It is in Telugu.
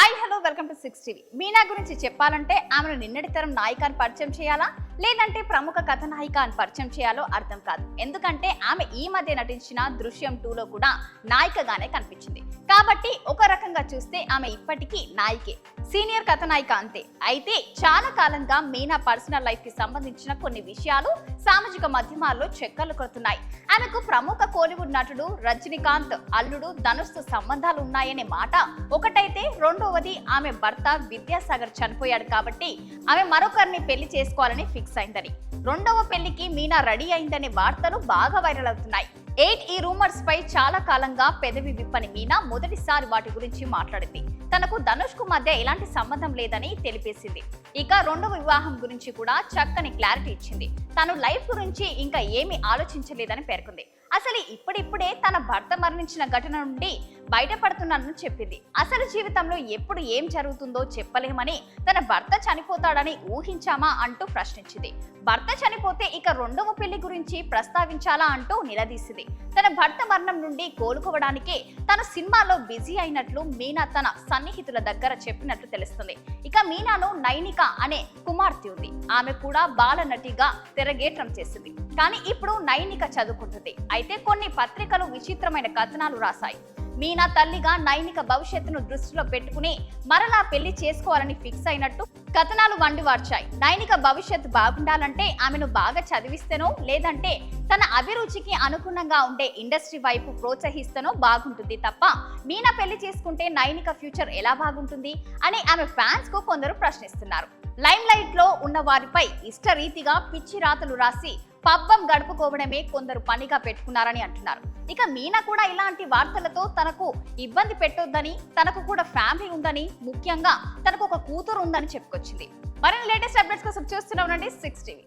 Hi hello welcome to 6 TV. Meena గురించి చెప్పాలంటే ఆమెను నిన్నటి తరం నాయికని పరిచయం చేయాలా లేదంటే ప్రముఖ కథానాయిక అని పరిచయం చేయాలో అర్థం కాదు. ఎందుకంటే ఆమె ఈ మధ్య నటించిన దృశ్యం 2లో కూడా నాయికగానే కనిపించింది. కాబట్టి ఒక రకంగా చూస్తే ఆమె ఇప్పటికీ నాయికే, సీనియర్ కథానాయిక అంతే. అయితే చాలా కాలంగా మీనా పర్సనల్ లైఫ్ కి సంబంధించిన కొన్ని విషయాలు సామాజిక మాధ్యమాల్లో చక్కర్లు కొడుతున్నాయి. ఆమెకు ప్రముఖ కోలీవుడ్ నటుడు రజనీకాంత్ అల్లుడు ధనుష్తో సంబంధాలు ఉన్నాయనే మాట ఒకటైతే, రెండవది ఆమె భర్త విద్యాసాగర్ చనిపోయాడు కాబట్టి ఆమె మరొకరిని పెళ్లి చేసుకోవాలని ఫిక్స్ అయిందని, రెండవ పెళ్లికి మీనా రెడీ అయిందనే వార్తలు బాగా వైరల్ అవుతున్నాయి. ఈ రూమర్స్ పై చాలా కాలంగా పెదవి విప్పని మీనా మొదటిసారి వాటి గురించి మాట్లాడింది. తనకు ధనుష్ కు మధ్య ఎలాంటి సంబంధం లేదని తెలిపేసింది. ఇక రెండవ వివాహం గురించి కూడా చక్కని క్లారిటీ ఇచ్చింది. తను లైఫ్ గురించి ఇంకా ఏమీ ఆలోచించలేదని పేర్కొంది. అసలు ఇప్పుడిప్పుడే తన భర్త మరణించిన ఘటన నుండి బయటపడుతున్నానని చెప్పింది. అసలు జీవితంలో ఎప్పుడు ఏం జరుగుతుందో చెప్పలేమని, తన భర్త చనిపోతాడని ఊహించామా అంటూ ప్రశ్నించింది. భర్త చనిపోతే ఇక రెండవ పెళ్లి గురించి ప్రస్తావించాలా అంటూ నిలదీసింది. తన భర్త మరణం నుండి కోలుకోవడానికే తన సినిమాలో బిజీ అయినట్లు మీనా తన సన్నిహితుల దగ్గర చెప్పినట్లు తెలుస్తుంది. ఇక మీనాను నైనిక అనే కుమార్తె ఉంది. ఆమె కూడా బాల నటిగా తెరగేట్రం చేసింది. కానీ ఇప్పుడు నైనిక చదువుకుంటుంది. అయితే కొన్ని పత్రికలు విచిత్రమైన కథనాలు రాశాయి. మీనా తల్లిగా నైనిక భవిష్యత్తును దృష్టిలో పెట్టుకుని మరలా పెళ్లి చేసుకోవాలని ఫిక్స్ అయినట్టు కథనాలు వండివార్చాయి. నైనిక భవిష్యత్తు బాగుండాలంటే ఆమెను బాగా చదివిస్తేనో లేదంటే తన అభిరుచికి అనుగుణంగా ఉండే ఇండస్ట్రీ వైపు ప్రోత్సహిస్తేనో బాగుంటుంది తప్ప మీనా పెళ్లి చేసుకుంటే నైనిక ఫ్యూచర్ ఎలా బాగుంటుంది అని ఆమె ఫ్యాన్స్ కు కొందరు ప్రశ్నిస్తున్నారు. లైమ్ లైట్ లో ఉన్న వారిపై ఇష్టరీతిగా పిచ్చి రాతలు రాసి పబ్బం గడుపుకోవడమే కొందరు పనిగా పెట్టుకున్నారని అంటున్నారు. ఇక మీనా కూడా ఇలాంటి వార్తలతో తనకు ఇబ్బంది పెట్టొద్దని, తనకు కూడా ఫ్యామిలీ ఉందని, ముఖ్యంగా తనకు ఒక కూతురు ఉందని చెప్పుకొచ్చింది. మరిన్ని లేటెస్ట్ అప్డేట్స్ కోసం చూస్తూనే ఉండండి 6 టీవీ.